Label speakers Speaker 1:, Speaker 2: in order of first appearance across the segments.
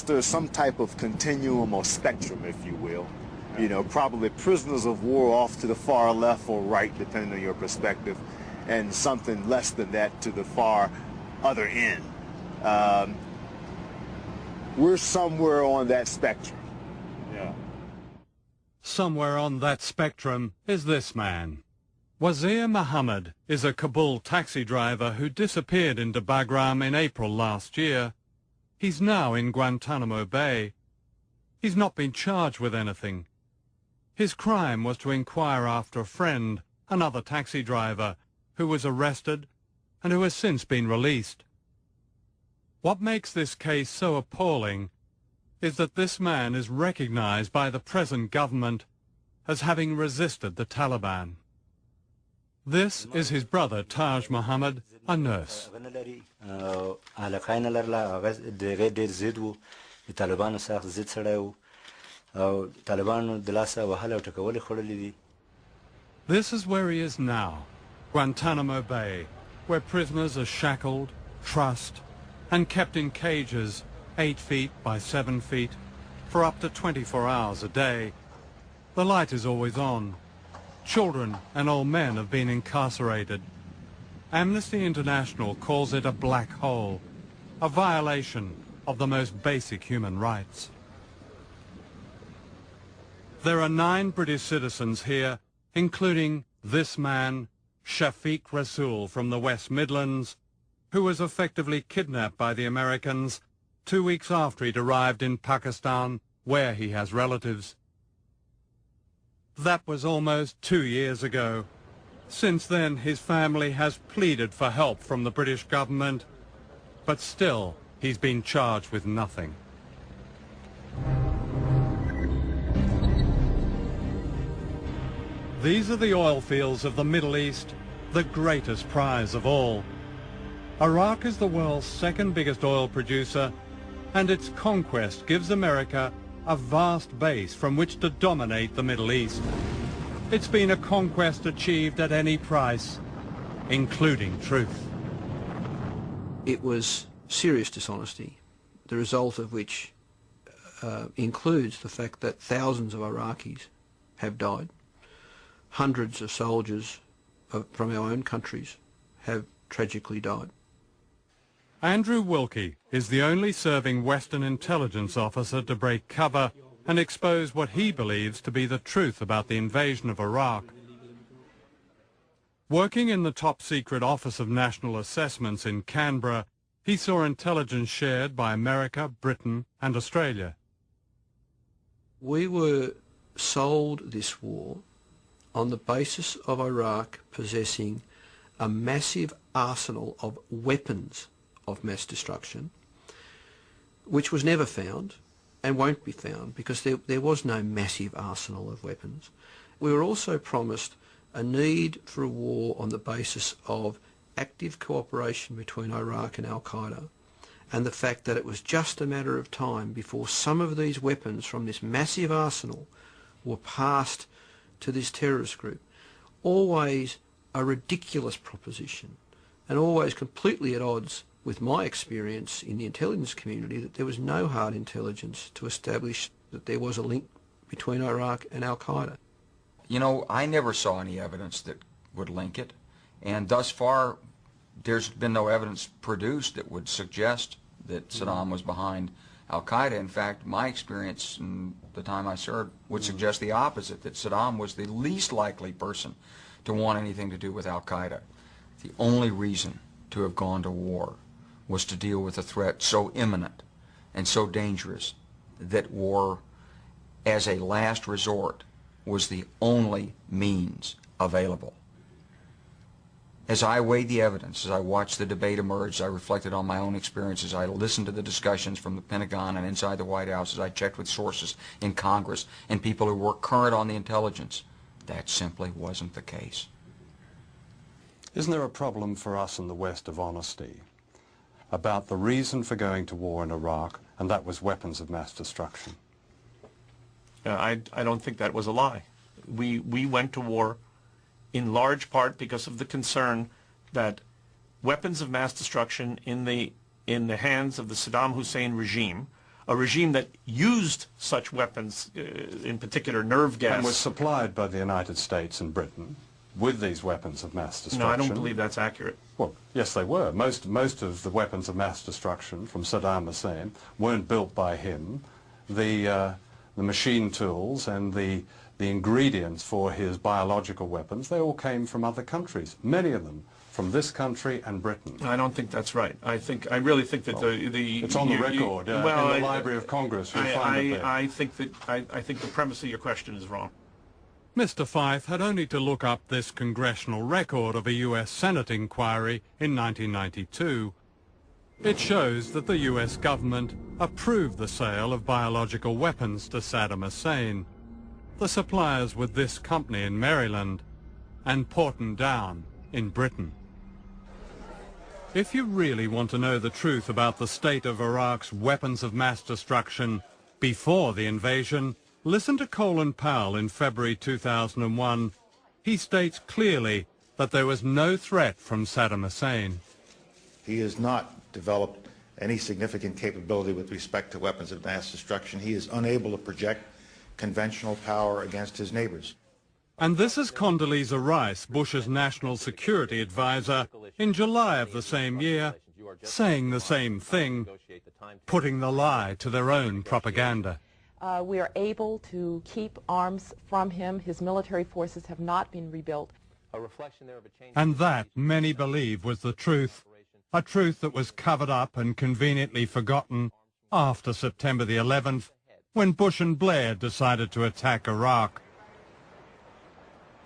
Speaker 1: There's some type of continuum or spectrum, if you will. You know, probably prisoners of war off to the far left or right, depending on your perspective, and something less than that to the far other end. We're somewhere on that spectrum.
Speaker 2: Yeah.
Speaker 3: Somewhere on that spectrum is this man. Wazir Muhammad is a Kabul taxi driver who disappeared into Bagram in April last year. He's now in Guantanamo Bay. He's not been charged with anything. His crime was to inquire after a friend, another taxi driver, who was arrested and who has since been released. What makes this case so appalling is that this man is recognized by the present government as having resisted the Taliban. This is his brother Taj Muhammad, a nurse. This is where he is now, Guantanamo Bay, where prisoners are shackled, trussed, and kept in cages 8 feet by 7 feet for up to 24 hours a day. The light is always on. Children and old men have been incarcerated. Amnesty International calls it a black hole, a violation of the most basic human rights. There are 9 British citizens here, including this man, Shafiq Rasool from the West Midlands, who was effectively kidnapped by the Americans 2 weeks after he'd arrived in Pakistan, where he has relatives. That was almost 2 years ago. Since then, his family has pleaded for help from the British government, but still, he's been charged with nothing. These are the oil fields of the Middle East, the greatest prize of all. Iraq is the world's second biggest oil producer, and its conquest gives America a vast base from which to dominate the Middle East. It's been a conquest achieved at any price, including truth.
Speaker 4: It was serious dishonesty, the result of which includes the fact that thousands of Iraqis have died. Hundreds of soldiers from our own countries have tragically died.
Speaker 3: Andrew Wilkie is the only serving Western intelligence officer to break cover and expose what he believes to be the truth about the invasion of Iraq. Working in the top-secret Office of National Assessments in Canberra, he saw intelligence shared by America, Britain and Australia.
Speaker 4: We were sold this war on the basis of Iraq possessing a massive arsenal of weapons of mass destruction, which was never found and won't be found because there was no massive arsenal of weapons. We were also promised a need for a war on the basis of active cooperation between Iraq and Al-Qaeda, and the fact that it was just a matter of time before some of these weapons from this massive arsenal were passed to this terrorist group. Always a ridiculous proposition, and always completely at odds with my experience in the intelligence community that there was no hard intelligence to establish that there was a link between Iraq and Al-Qaeda.
Speaker 5: You know, I never saw any evidence that would link it, and thus far there's been no evidence produced that would suggest that Saddam was behind Al-Qaeda. In fact, my experience in the time I served would suggest the opposite, that Saddam was the least likely person to want anything to do with Al-Qaeda. The only reason to have gone to war was to deal with a threat so imminent and so dangerous that war, as a last resort, was the only means available. As I weighed the evidence, as I watched the debate emerge, I reflected on my own experiences, I listened to the discussions from the Pentagon and inside the White House, as I checked with sources in Congress and people who were current on the intelligence, that simply wasn't the case.
Speaker 2: Isn't there a problem for us in the West of honesty about the reason for going to war in Iraq, and that was weapons of mass destruction?
Speaker 6: I don't think that was a lie. We went to war in large part because of the concern that weapons of mass destruction in the hands of the Saddam Hussein regime a regime that used such weapons, in particular nerve gas.
Speaker 2: And was supplied by the United States and Britain with these weapons of mass destruction.
Speaker 6: No, I don't believe that's accurate.
Speaker 2: Well, yes, they were. Most of the weapons of mass destruction from Saddam Hussein weren't built by him. The machine tools and the ingredients for his biological weapons, they all came from other countries, many of them from this country and Britain.
Speaker 6: I don't think that's right. I really think that
Speaker 2: it's on the record in the Library of Congress. You'll find it there.
Speaker 6: I think the premise of your question is wrong.
Speaker 3: Mr. Fife had only to look up this congressional record of a U.S. Senate inquiry in 1992. It shows that the U.S. government approved the sale of biological weapons to Saddam Hussein. The suppliers were this company in Maryland and Porton Down in Britain. If you really want to know the truth about the state of Iraq's weapons of mass destruction before the invasion, listen to Colin Powell in February 2001. He states clearly that there was no threat from Saddam Hussein.
Speaker 7: He has not developed any significant capability with respect to weapons of mass destruction. He is unable to project conventional power against his neighbors.
Speaker 3: And this is Condoleezza Rice, Bush's national security advisor, in July of the same year, saying the same thing, putting the lie to their own propaganda.
Speaker 8: We are able to keep arms from him. His military forces have not been rebuilt.
Speaker 3: And that, many believe, was the truth, a truth that was covered up and conveniently forgotten after September the 11th, when Bush and Blair decided to attack Iraq.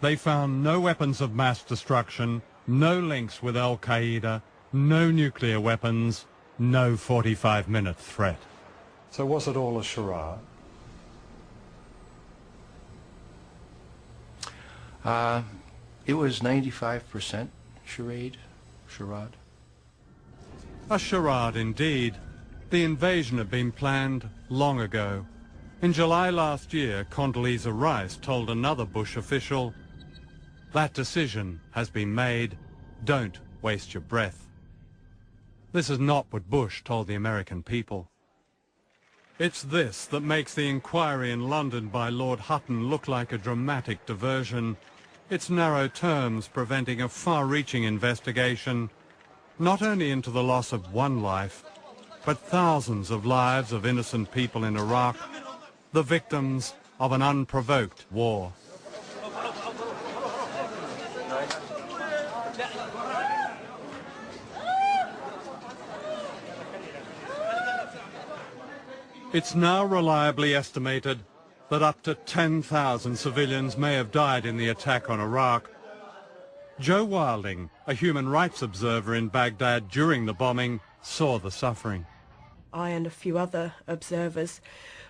Speaker 3: They found no weapons of mass destruction, no links with Al-Qaeda, no nuclear weapons, no 45-minute threat.
Speaker 2: So was it all a charade?
Speaker 4: It was 95% charade.
Speaker 3: A charade indeed. The invasion had been planned long ago. In July last year, Condoleezza Rice told another Bush official, "That decision has been made. Don't waste your breath." This is not what Bush told the American people. It's this that makes the inquiry in London by Lord Hutton look like a dramatic diversion. Its narrow terms preventing a far-reaching investigation, not only into the loss of one life, but thousands of lives of innocent people in Iraq, the victims of an unprovoked war. It's now reliably estimated that up to 10,000 civilians may have died in the attack on Iraq. Joe Wilding, a human rights observer in Baghdad during the bombing, saw the suffering.
Speaker 9: I and a few other observers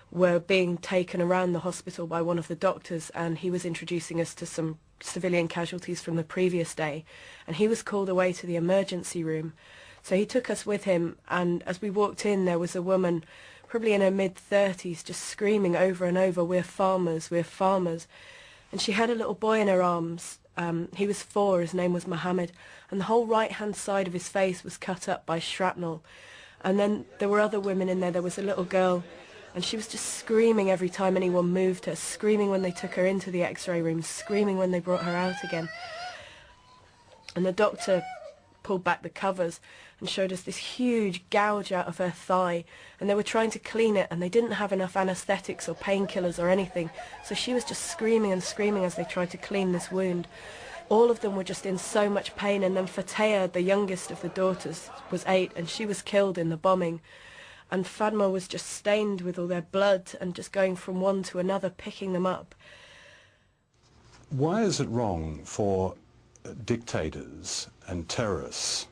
Speaker 9: were being taken around the hospital by one of the doctors, and he was introducing us to some civilian casualties from the previous day, and he was called away to the emergency room. So he took us with him, and as we walked in, there was a woman probably in her mid-30s just screaming over and over, "We're farmers, we're farmers." And she had a little boy in her arms. He was 4, his name was Mohammed, and the whole right-hand side of his face was cut up by shrapnel. And then there were other women in there. There was a little girl, and she was just screaming every time anyone moved her, screaming when they took her into the x-ray room, screaming when they brought her out again. And the doctor pulled back the covers and showed us this huge gouge out of her thigh, and they were trying to clean it, and they didn't have enough anesthetics or painkillers or anything, so she was just screaming and screaming as they tried to clean this wound. All of them were just in so much pain, and then Fateh, the youngest of the daughters, was 8, and she was killed in the bombing, and Fadma was just stained with all their blood and just going from one to another, picking them up.
Speaker 2: Why is it wrong for dictators and terrorists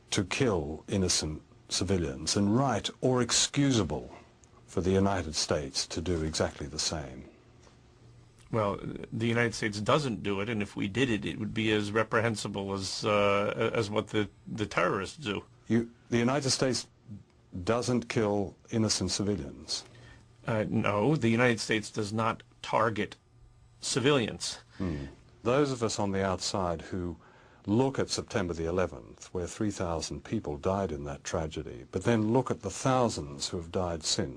Speaker 2: to kill innocent civilians, and right or excusable for the United States to do exactly the same?
Speaker 6: Well, the United States doesn't do it, and if we did it, it would be as reprehensible as what the terrorists do.
Speaker 2: The United States doesn't kill innocent civilians?
Speaker 6: No, the United States does not target civilians.
Speaker 2: Those of us on the outside who look at September the 11th, where 3,000 people died in that tragedy, but then look at the thousands who have died since.